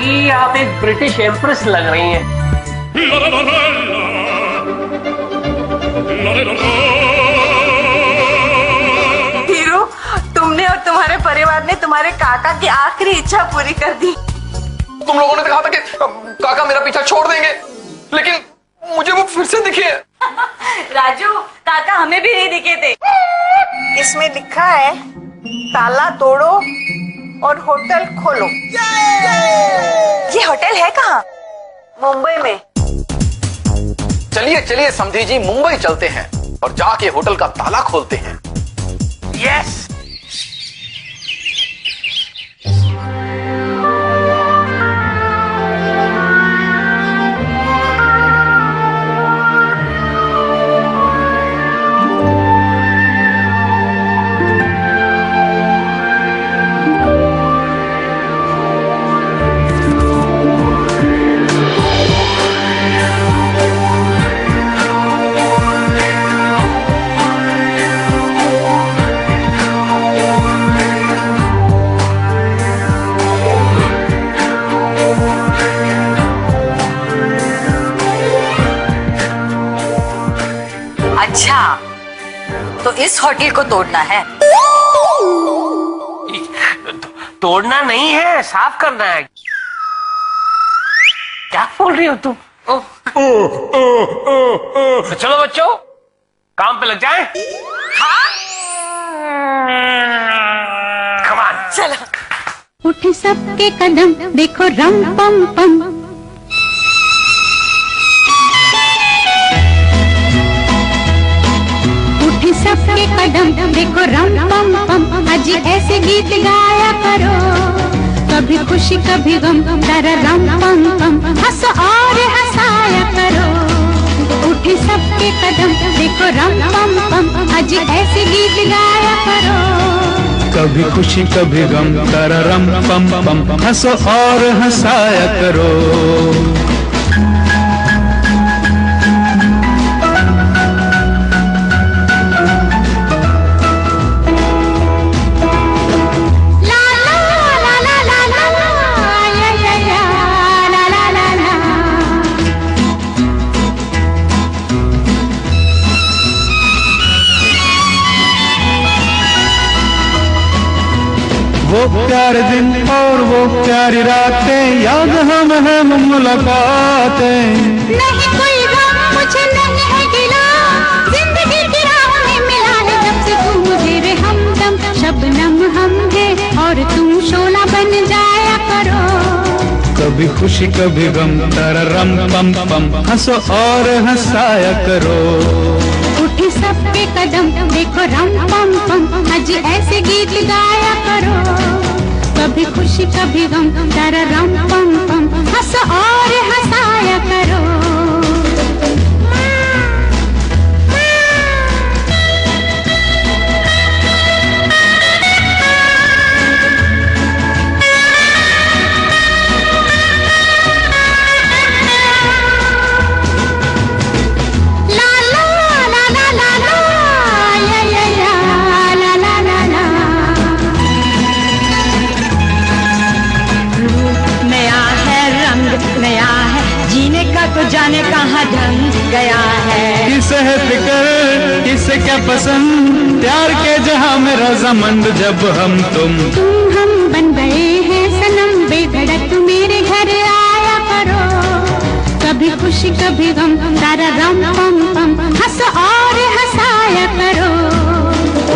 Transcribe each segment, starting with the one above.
जी आप एक British empress लग रही हैं। हीरो, तुमने और तुम्हारे परिवार ने तुम्हारे काका की आखिरी इच्छा पूरी कर दी। तुम लोगों ने कहा था कि काका मेरा पीछा छोड़ देंगे, लेकिन मुझे वो फिर से दिखे। राजू, काका हमें भी नहीं दिखे थे। इसमें लिखा है ताला तोड़ो और होटल खोलो। ये होटल है कहाँ? मुंबई में। चलिए चलिए समधी जी, मुंबई चलते हैं और जाके होटल का ताला खोलते हैं। यस। अच्छा, तो इस होटल को तोड़ना है? तोड़ना नहीं है, साफ करना है। क्या बोल रही हो तुम? तो चलो बच्चों, काम पे लग जाएं। हाँ, कम ऑन। चलो। उठे सबके कदम देखो रम पम पम, उठे सबके कदम देखो रम पम पम। आज ऐसे गीत गाया करो, कभी खुशी कभी गम, डर रम पम पम। हंसो और हंसाया करो, उठे सबके कदम देखो रम पम पम। आज ऐसे गीत गाया करो, कभी खुशी कभी गम, तररम पम पम। हंसो और हंसाया करो। वो प्यारे दिन और वो प्यारी रातें, याद हम है मुलाकातें। नहीं कोई गम मुझे नहीं है गिला, जिंदगी की राह में मिला है जब से तू मुझे रे हमदम। शबनम हम है और तुम शोला बन जाया करो, कभी खुशी कभी गम, तररम पम पम। हंसो और हंसाया करो। उठी सबके कदम देखो रम पम पम। आज ऐसे गीत गाया करो, कभी खुशी कभी गम, तररम पम पम। हंसो और हंसाया करो। जाने कहाँ ढंग गया है। किसे है फिक्र किसे क्या पसंद, प्यार के जहां में रजामंद जब हम तुम हम बन गए हैं सनम बेधड़क मेरे घर आया करो, कभी खुशी कभी गम, तारा रम पम पम। हंसो और हंसाया करो,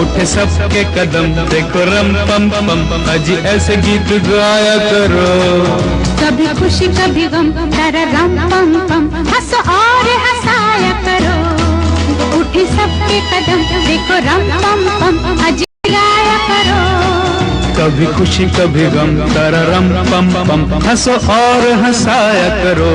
उठे सबके कदम देखो रम पम पम। आज ऐसे गीत गाया करो, कभी खुशी कभी गम, तारा रम पम पम। हंसो और हंसाया करो, उठे सबके कदम देखो रम पम पम। आज गाया करो, कभी खुशी कभी गम, तररम पम पम। हंसो और हंसाया करो।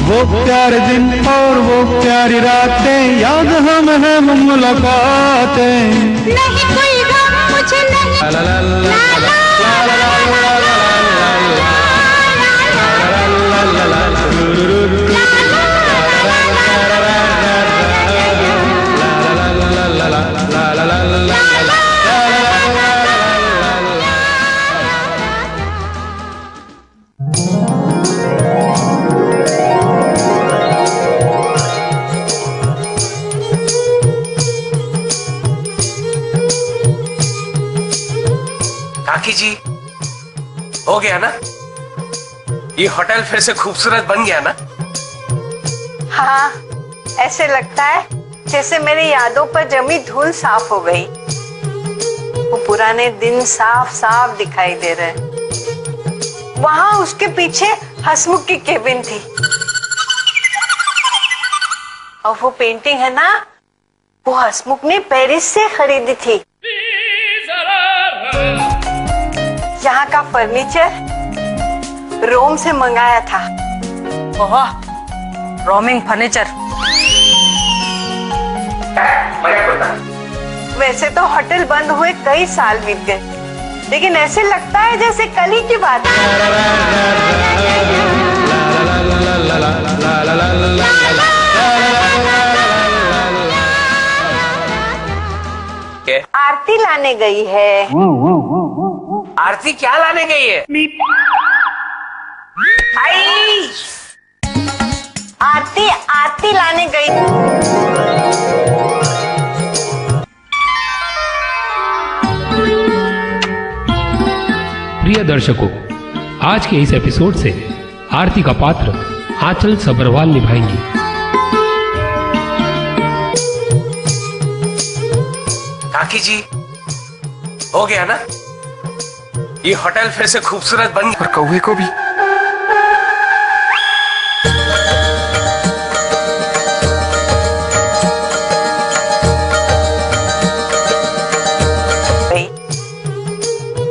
वो प्यारे दिन और वो प्यारी रातें याद हम है मुलाकातें। नहीं कोई गम मुझे नहीं, ला ला ला ला ला काकी जी, हो गया ना? ये होटल फिर से खूबसूरत बन गया ना? हाँ, ऐसे लगता है जैसे मेरी यादों पर जमी धूल साफ हो गई। वो पुराने दिन साफ साफ दिखाई दे रहे। वहां उसके पीछे हसमुख की केबिन थी और वो पेंटिंग है ना, वो हसमुख ने पेरिस से खरीदी थी। यहाँ का फर्नीचर रोम से मंगाया था। ओह, रोमिंग फर्नीचर। वैसे तो होटल बंद हुए कई साल बीत गए, लेकिन ऐसे लगता है जैसे कल ही की बात है। आरती लाने गई है। आरती क्या लाने गई है? आई आरती आरती लाने गई। प्रिय दर्शकों, आज के इस एपिसोड से आरती का पात्र आंचल सब्रवाल निभाएंगी। काकी जी, हो गया ना? ये होटल फिर से खूबसूरत बन गया। और कौवे को भी।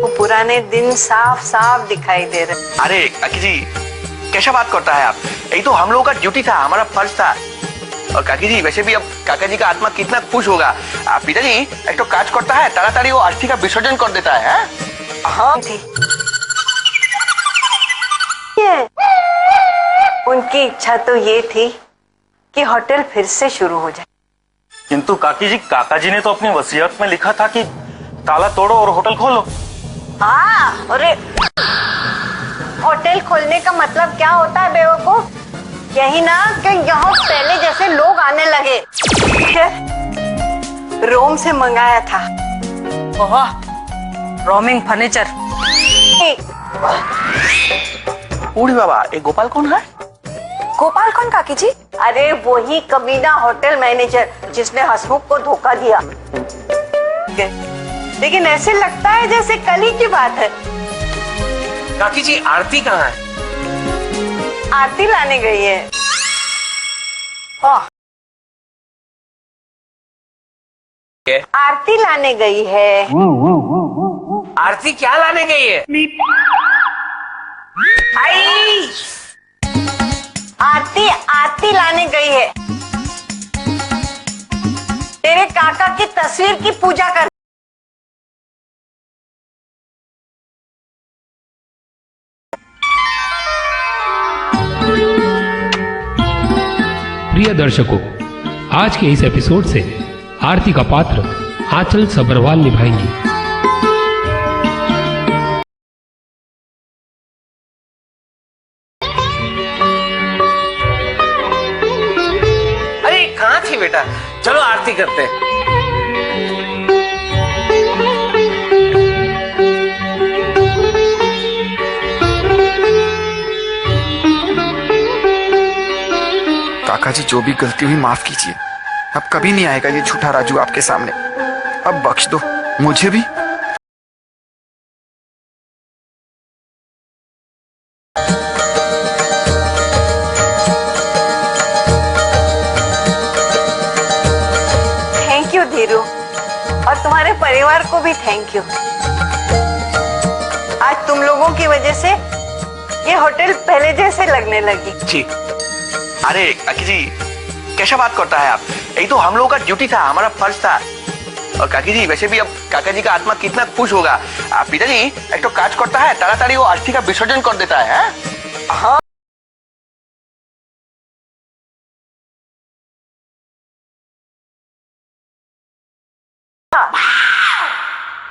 वो पुराने दिन साफ साफ दिखाई दे रहे। अरे काकी जी, कैसा बात करता है आप? यही तो हम लोगों का ड्यूटी था, हमारा फर्ज था। और काकी जी, वैसे भी अब काका जी का आत्मा कितना खुश होगा। पिताजी एक तो काज करता है, ताड़ाताड़ी वो अस्थि का विसर्जन कर देता है। हाँ थी। उनकी इच्छा तो ये थी कि होटल फिर से शुरू हो जाए। किंतु काकी जी, काका जी ने तो अपनी वसीयत में लिखा था कि ताला तोड़ो और होटल खोलो। हाँ, अरे होटल खोलने का मतलब क्या होता है बेवकूफ? यही ना कि यहाँ पहले जैसे लोग आने लगे। रोम से मंगाया था। ओह, रोमिंग फर्नीचर। उड़ी बाबा, ये गोपाल कौन है? गोपाल कौन काकी जी? अरे वही कमीना होटल मैनेजर जिसने हसमुख को धोखा दिया। लेकिन ऐसे लगता है जैसे कल ही की बात है। काकी जी, आरती कहाँ है? आरती लाने गई है। आरती लाने गई है। आरती क्या लाने गई है? आई आरती आरती लाने गई है। तेरे काका की तस्वीर की पूजा कर। प्रिय दर्शकों, आज के इस एपिसोड से आरती का पात्र आंचल सब्रवाल निभाएंगी। अरे कहाँ थी बेटा? चलो आरती करते हैं। काका जी, जो भी गलती हुई माफ कीजिए। अब कभी नहीं आएगा ये झूठा राजू आपके सामने। अब बख्श दो मुझे भी। थैंक यू धीरू, और तुम्हारे परिवार को भी थैंक यू। आज तुम लोगों की वजह से ये होटल पहले जैसे लगने लगी। जी, अरे काकी जी कैसा बात करता है आप? यही तो हम लोगों का ड्यूटी था, हमारा फर्ज था। और काकी जी वैसे भी अब काका जी का आत्मा कितना खुश होगा। पिताजी एक तो काज करता है, ताड़ाताड़ी वो अस्थि का विसर्जन कर देता है। हाँ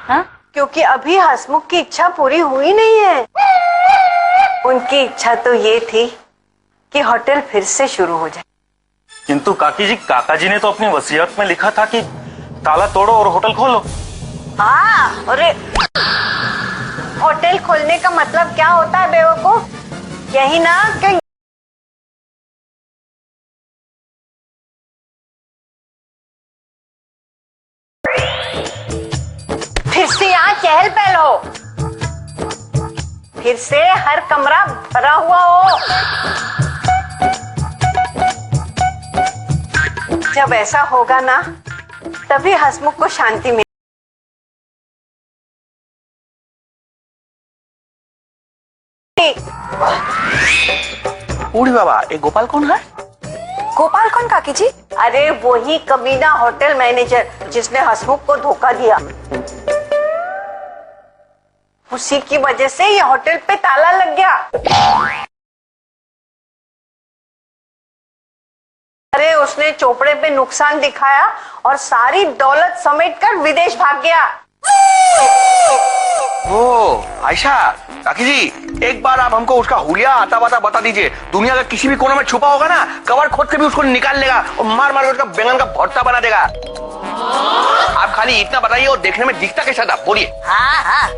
हाँ? क्योंकि अभी हसमुख की इच्छा पूरी हुई नहीं है। उनकी इच्छा तो ये थी कि होटल फिर से शुरू हो जाए। किंतु काकी जी काका जी ने तो अपनी वसीयत में लिखा था कि ताला तोड़ो और होटल खोलो। हाँ, अरे होटल खोलने का मतलब क्या होता है बेवकूफ? यही ना कि फिर से यहाँ चहल पहल हो, फिर से हर कमरा भरा हुआ हो। जब ऐसा होगा ना तभी हसमुख को शांति मिलेगी। उड़ी बाबा, एक गोपाल कौन है? गोपाल कौन काकी जी? अरे वही कमीना होटल मैनेजर जिसने हसमुख को धोखा दिया। उसी की वजह से ये होटल पे ताला लग गया। अरे उसने चोपड़े पे नुकसान दिखाया और सारी दौलत समेटकर विदेश भाग गया। ओ आयशा, काकी जी एक बार आप हमको उसका हुलिया आता बाता बता दीजिए। दुनिया का किसी भी कोने में छुपा होगा ना, कवर खोद के भी उसको निकाल लेगा और मार मार कर उसका बैंगन का भरता बना देगा। आप खाली इतना बताइए, और देखने में दिखता कैसा था बोलिए। हाँ हाँ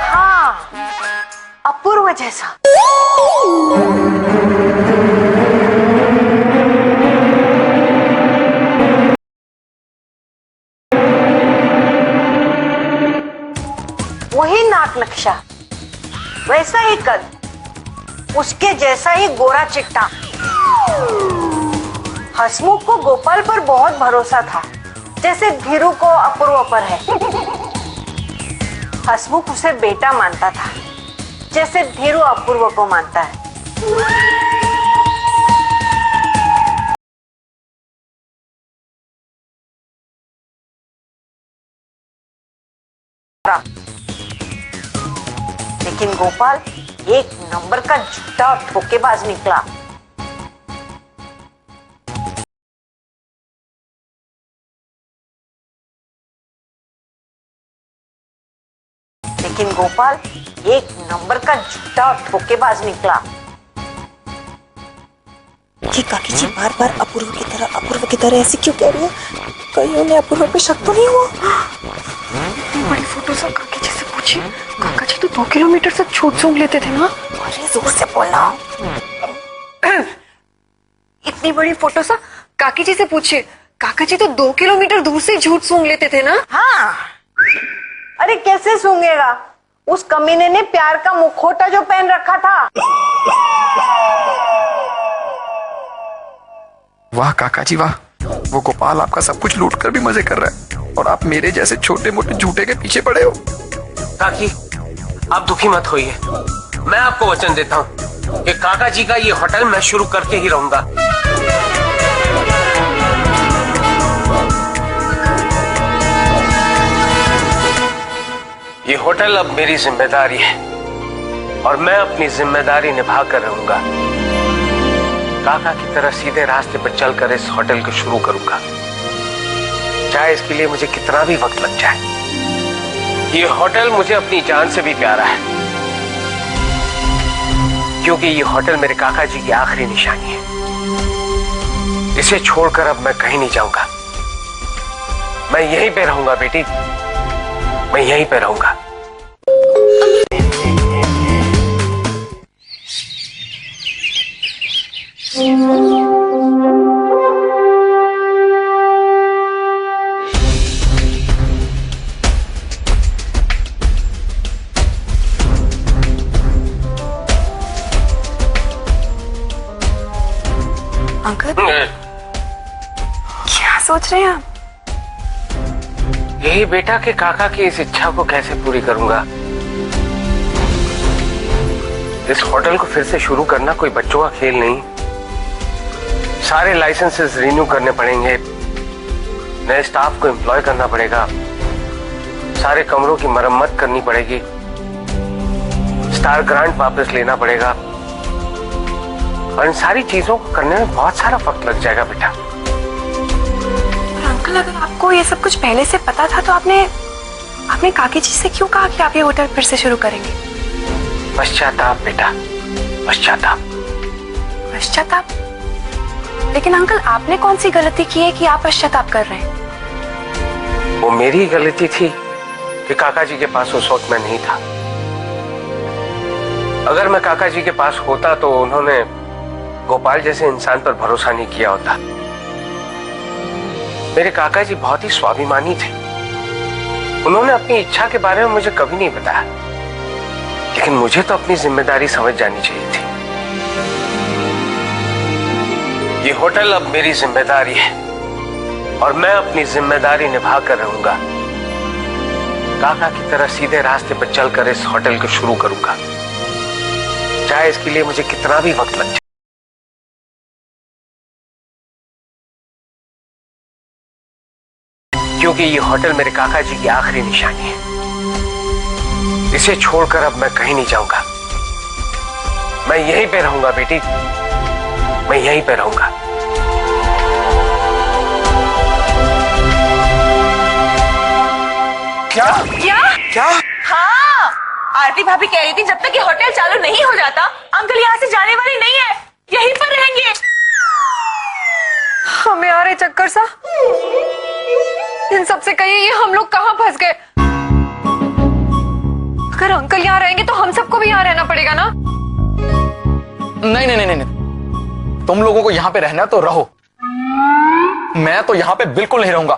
हाँ, अपूर्व जैसा। वही नाक नक्शा, वैसा ही कद, उसके जैसा ही गोरा चिट्टा। हसमुख को गोपाल पर बहुत भरोसा था, जैसे धीरू को अपूर्व पर है। हसमुख उसे बेटा मानता था, जैसे धीरू अपूर्व को मानता है। लेकिन गोपाल एक नंबर का झूठा और धोखेबाज निकला। लेकिन गोपाल एक नंबर का झूठा और धोखेबाज निकला। ये काकी जी बार बार अपूर्व की तरह ऐसे क्यों कह रही है? कहीं उन्हें अपूर्व पे शक तो नहीं हुआ? इतनी बड़ी फोटो सब काकी जी से पूछी। काका जी तो 2 किलोमीटर से छूट सूंघ लेते थे ना। अरे जोर से बोलना। इतनी बड़ी फोटो सा काकी जी से पूछिए। काका जी तो 2 किलोमीटर दूर से झूठ सूंघ लेते थे ना। हाँ, अरे कैसे सूंघेगा? उस कमीने ने प्यार का मुखौटा जो पहन रखा था। वाह काका जी वाह, वो गोपाल आपका सब कुछ लूट कर भी मजे कर रहा है और आप मेरे जैसे छोटे मोटे झूठे के पीछे पड़े हो। काकी आप दुखी मत होइए, मैं आपको वचन देता हूँ कि काका जी का ये होटल मैं शुरू करके ही रहूंगा। ये होटल अब मेरी जिम्मेदारी है और मैं अपनी जिम्मेदारी निभा कर रहूंगा। काका की तरह सीधे रास्ते पर चलकर इस होटल को शुरू करूंगा, चाहे इसके लिए मुझे कितना भी वक्त लग जाए। ये होटल मुझे अपनी जान से भी प्यारा है, क्योंकि ये होटल मेरे काका जी की आखिरी निशानी है। इसे छोड़कर अब मैं कहीं नहीं जाऊंगा। मैं यहीं पे रहूंगा बेटी, मैं यहीं पे रहूंगा। अंकल क्या सोच रहे हैं आप? यही बेटा के काका की इस इच्छा को कैसे पूरी करूंगा। इस होटल को फिर से शुरू करना कोई बच्चों का खेल नहीं। सारे लाइसेंसेस रिन्यू करने पड़ेंगे, नए स्टाफ को एम्प्लॉय करना पड़ेगा, सारे कमरों की मरम्मत करनी पड़ेगी, स्टार ग्रांट वापस लेना पड़ेगा और इन सारी चीजों को करने में बहुत सारा वक्त लग जाएगा बेटा। अंकल, अगर आपको ये सब कुछ पहले से पता था तो आपने काकी जी से क्यों कहा कि आप ये होटल फिर से शुरू करेंगे? पश्चाताप बेटा, पश्चाताप। पश्चाताप? लेकिन अंकल, आपने कौन सी गलती की है कि आप पश्चाताप कर रहे हैं? वो मेरी ही गलती थी कि काका जी के पास उस वक्त मैं नहीं था। अगर मैं काका जी के पास होता तो उन्होंने गोपाल जैसे इंसान पर भरोसा नहीं किया होता। मेरे काका जी बहुत ही स्वाभिमानी थे। उन्होंने अपनी इच्छा के बारे में मुझे कभी नहीं बताया, लेकिन मुझे तो अपनी जिम्मेदारी समझ जानी चाहिए थी। ये होटल अब मेरी जिम्मेदारी है और मैं अपनी जिम्मेदारी निभा कर रहूंगा। काका की तरह सीधे रास्ते पर चलकर इस होटल को शुरू करूंगा, चाहे इसके लिए मुझे कितना भी वक्त लग जाए। क्योंकि ये होटल मेरे काका जी की आखिरी निशानी है। इसे छोड़कर अब मैं कहीं नहीं जाऊंगा। मैं यहीं पे रहूंगा बेटी, मैं यहीं पे रहूंगा। क्या क्या? क्या? हाँ, आरती भाभी कह रही थी जब तक ये होटल चालू नहीं हो जाता अंकल यहाँ से जाने वाले नहीं है, यहीं पर रहेंगे। हमें आ रहे चक्कर सा। इन सबसे कहिए ये हम लोग कहाँ फंस गए? अगर अंकल यहाँ रहेंगे तो हम सबको भी यहाँ रहना पड़ेगा ना? नहीं नहीं नहीं नहीं, तुम लोगों को यहाँ पे रहना तो रहो, मैं तो यहाँ पे बिल्कुल नहीं रहूंगा।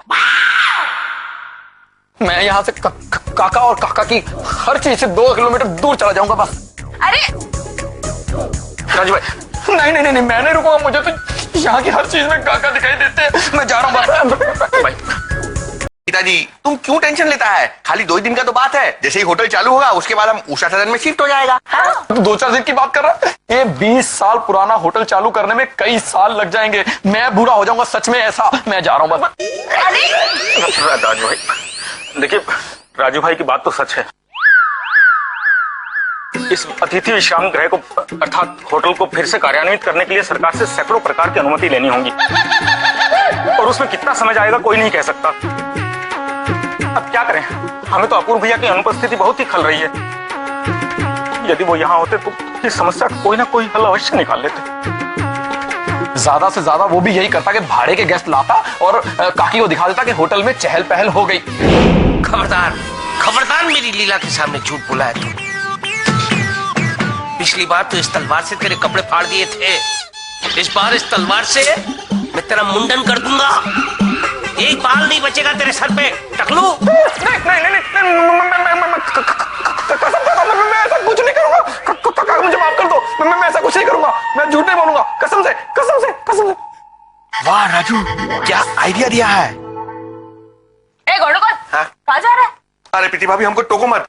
मैं यहाँ से काका और काका की हर चीज से 2 किलोमीटर दूर चला जाऊंगा बस। अरे राजू भाई, नहीं नहीं नहीं, मैं नहीं रुकूंगा। मुझे तो यहाँ की हर चीज में काका दिखाई देते हैं। मैं जा रहा हूँ भाई। पिताजी, तुम क्यों टेंशन लेता है? खाली 2 दिन का तो बात है। जैसे ही होटल चालू होगा उसके बाद हम उषा सदन में शिफ्ट हो जाएगा। तो 2-4 दिन की बात कर रहा है? ये 20 साल पुराना होटल चालू करने में कई साल लग जाएंगे। मैं बूढ़ा हो जाऊंगा सच में, ऐसा। मैं जा रहा हूँ बस। राजू भाई, देखिए राजू भाई की बात तो सच है। इस अतिथि विश्राम गृह को अर्थात होटल को फिर से कार्यान्वित करने के लिए सरकार से सैकड़ों प्रकार की अनुमति लेनी होगी और उसमें कितना समय जाएगा कोई नहीं कह सकता। अब क्या करें, हमें तो अपूर्व भैया की अनुपस्थिति बहुत ही खल रही है। यदि वो यहाँ होते तो इस समस्या का कोई ना कोई हल अवश्य निकाल लेते। ज्यादा से ज्यादा वो भी यही करता कि भाड़े के गेस्ट लाता और काकी को दिखा देता कि होटल में चहल पहल हो गई। खबरदार, खबरदार मेरी लीला के सामने झूठ बोला है तू। पिछली बार तो इस तलवार से तेरे कपड़े फाड़ दिए थे, इस बार इस तलवार से मैं तेरा मुंडन कर दूंगा। एक बाल नहीं बचेगा तेरे सर पे, टकलू। नहीं नहीं नहीं, मैं ऐसा कुछ नहीं करूंगा। काका मुझे माफ कर दो, मैं ऐसा कुछ नहीं करूंगा। मैं झूठ नहीं बोलूंगा, कसम से कसम से कसम से। वाह राजू, क्या आइडिया दिया है। ए गौड़ोगल, कहाँ जा रहा है? अरे प्रीति भाभी, हमको टोको मत।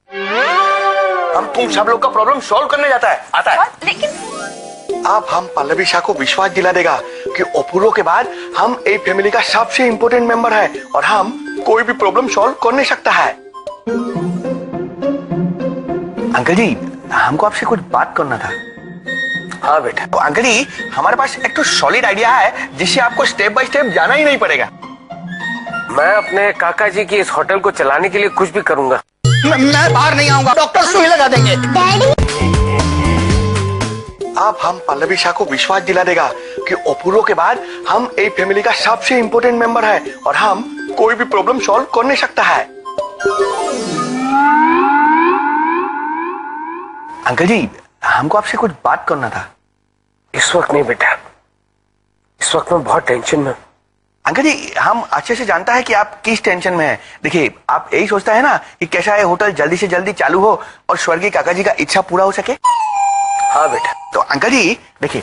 हम तुम सब लोग का प्रॉब्लम सॉल्व करने आता है। लेकिन अब हम पल्लवी शाह को विश्वास दिला देगा कि अपूर्व के बाद हम एक फैमिली का सबसे इम्पोर्टेंट मेंबर है और हम कोई भी प्रॉब्लम सॉल्व कर नहीं सकता है। अंकल जी, हमको आपसे कुछ बात करना था। हाँ बेटा। तो अंकल जी, हमारे पास एक तो सॉलिड आइडिया है जिससे आपको स्टेप बाय स्टेप जाना ही नहीं पड़ेगा। मैं अपने काका जी की इस होटल को चलाने के लिए कुछ भी करूंगा। मैं बाहर नहीं आऊंगा, डॉक्टर सुई लगा देंगे। अब हम पल्लवी शाह को विश्वास दिला देगा कि अपूर्व के बाद हम एक फैमिली का सबसे इम्पोर्टेंट मेंबर है और हम कोई भी प्रॉब्लम सॉल्व कर नहीं सकता है। अंकल जी, हमको आपसे कुछ बात करना था। इस वक्त नहीं बेटा, इस वक्त मैं बहुत टेंशन में। अंकल जी, हम अच्छे से जानता है कि आप किस टेंशन में हैं। देखिए, आप यही सोचता है ना कि कैसा है होटल जल्दी से जल्दी चालू हो और स्वर्गीय काका जी का इच्छा पूरा हो सके। हाँ बेटा। तो अंकल जी देखिए,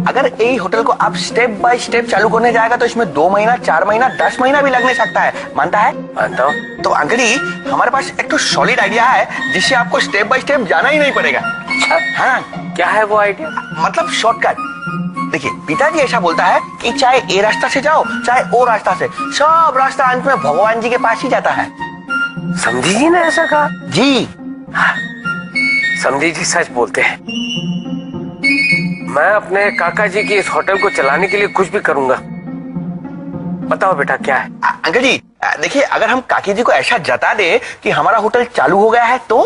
अगर यही होटल को आप स्टेप बाय स्टेप चालू करने जाएगा तो इसमें 2 महीना, 4 महीना, 10 महीना भी लगने सकता है। मानता है? मानता हूँ। तो अंकल जी, हमारे पास एक तो सॉलिड आइडिया है जिससे आपको स्टेप बाय स्टेप जाना ही नहीं पड़ेगा। अच्छा हाँ, क्या है वो आइडिया? मतलब शॉर्टकट। देखिए पिताजी ऐसा बोलता है कि चाहे ए रास्ता से जाओ चाहे ओ रास्ता से, सब रास्ता अंत में भगवान जी के पास ही जाता है। समझी जी ने ऐसा कहा? जी। समझी जी सच बोलते हैं। मैं अपने काका जी की इस होटल को चलाने के लिए कुछ भी करूंगा। बताओ बेटा क्या है? अंकल जी देखिए, अगर हम काकी जी को ऐसा जता दे कि हमारा होटल चालू हो गया है तो?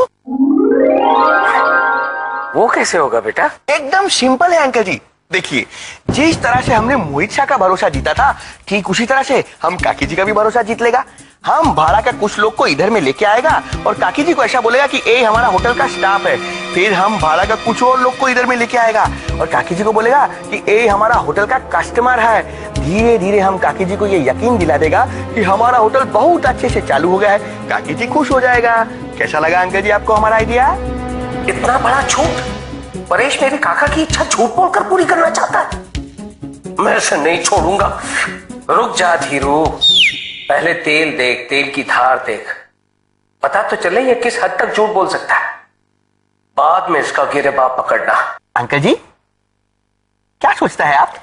वो कैसे होगा बेटा? एकदम सिंपल है अंकल जी। देखिए, जिस तरह से हमने मोहित शाह का भरोसा जीता था, ठीक उसी तरह से हम काकी जी का भी भरोसा जीत लेगा। हम भाड़ा का कुछ लोग को इधर में लेके आएगा और काकी जी को ऐसा बोलेगा कि ए हमारा होटल का स्टाफ है। फिर हम भाड़ा का कुछ और लोग को इधर में लेके आएगा और काकी जी को बोलेगा कि ए हमारा होटल का कस्टमर है। धीरे धीरे हम काकी जी को ये यकीन दिला देगा कि हमारा होटल बहुत अच्छे से चालू हो गया है। काकी जी खुश हो जाएगा। कैसा लगा अंकल जी आपको हमारा आइडिया? इतना बड़ा झूठ परेश मेरे काका की इच्छा झूठ बोलकर पूरी करना चाहता है। मैं इसे नहीं छोड़ूंगा। रुक जा धीरू, पहले तेल देख, तेल की धार देख, पता तो चले ये किस हद तक झूठ बोल सकता है। बाद में इसका गिरेबान पकड़ना। अंकल जी क्या सोचता है आप?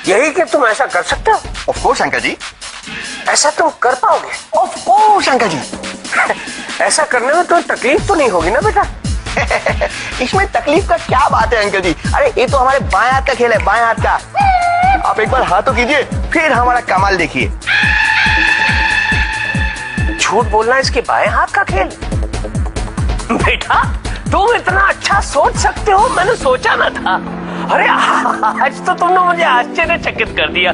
यही कि तुम ऐसा कर सकते हो? ऑफ कोर्स अंकल जी। ऐसा तुम कर पाओगे? ऑफ कोर्स अंकल जी। ऐसा करने में तो तकलीफ तो नहीं होगी ना बेटा? इसमें तकलीफ का क्या बात है अंकल जी? अरे ये तो हमारे बाएं हाथ का खेल है, बाएं हाथ का। आप एक बार हाथों कीजिए, फिर हमारा कमाल देखिए। झूठ बोलना इसके बाएं हाथ का खेल? बेटा तुम इतना अच्छा सोच सकते हो, मैंने सोचा ना था। अरे आज तो तुमने मुझे आश्चर्यचकित कर दिया।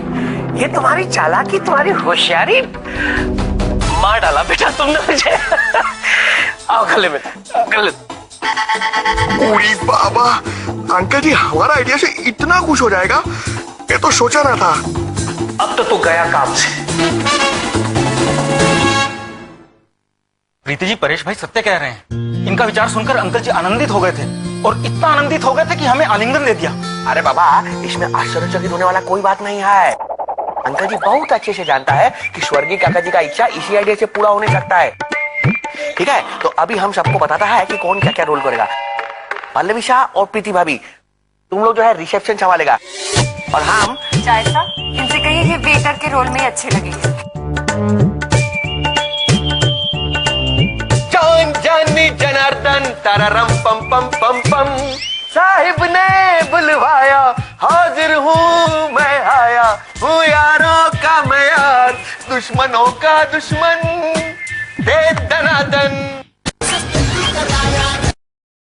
ये तुम्हारी चालाकी, तुम्हारी होशियारी मार डाला बेटा तुमने मुझे। आओ गले में, गले। ओरी बाबा, अंकल जी हमारा आइडिया से इतना खुश हो जाएगा, ये तो सोचा ना था। अब तो तू गया काम से। प्रीति जी, परेश भाई सत्य कह रहे हैं। इनका विचार सुनकर अंकल जी आनंदित हो गए थे और इतना आनंदित हो गए थे कि हमें आलिंगन दे दिया। अरे बाबा, इसमें आश्चर्यचकित होने वाला कोई बात नहीं है। अंकल जी बहुत अच्छे से जानता है कि स्वर्गीय काका जी का इच्छा इसी आइडिया से पूरा होने सकता है। ठीक है, तो अभी हम सबको बताता है कि कौन क्या क्या रोल करेगा। पल्लवी शाह और प्रीति भाभी, तुम लोग जो है रिसेप्शन संभालेगा और हम चाय साहब, इनसे कहिए ये वेटर के रोल में अच्छे लगेंगे। जान जानी जनार्दन तररम पम पम पम पम, साहिब ने बुलवाया, हाजिर हूँ मैं आया, हूँ यारों का मैं यार, दुश्मनों का दुश्मन, दे दनादन।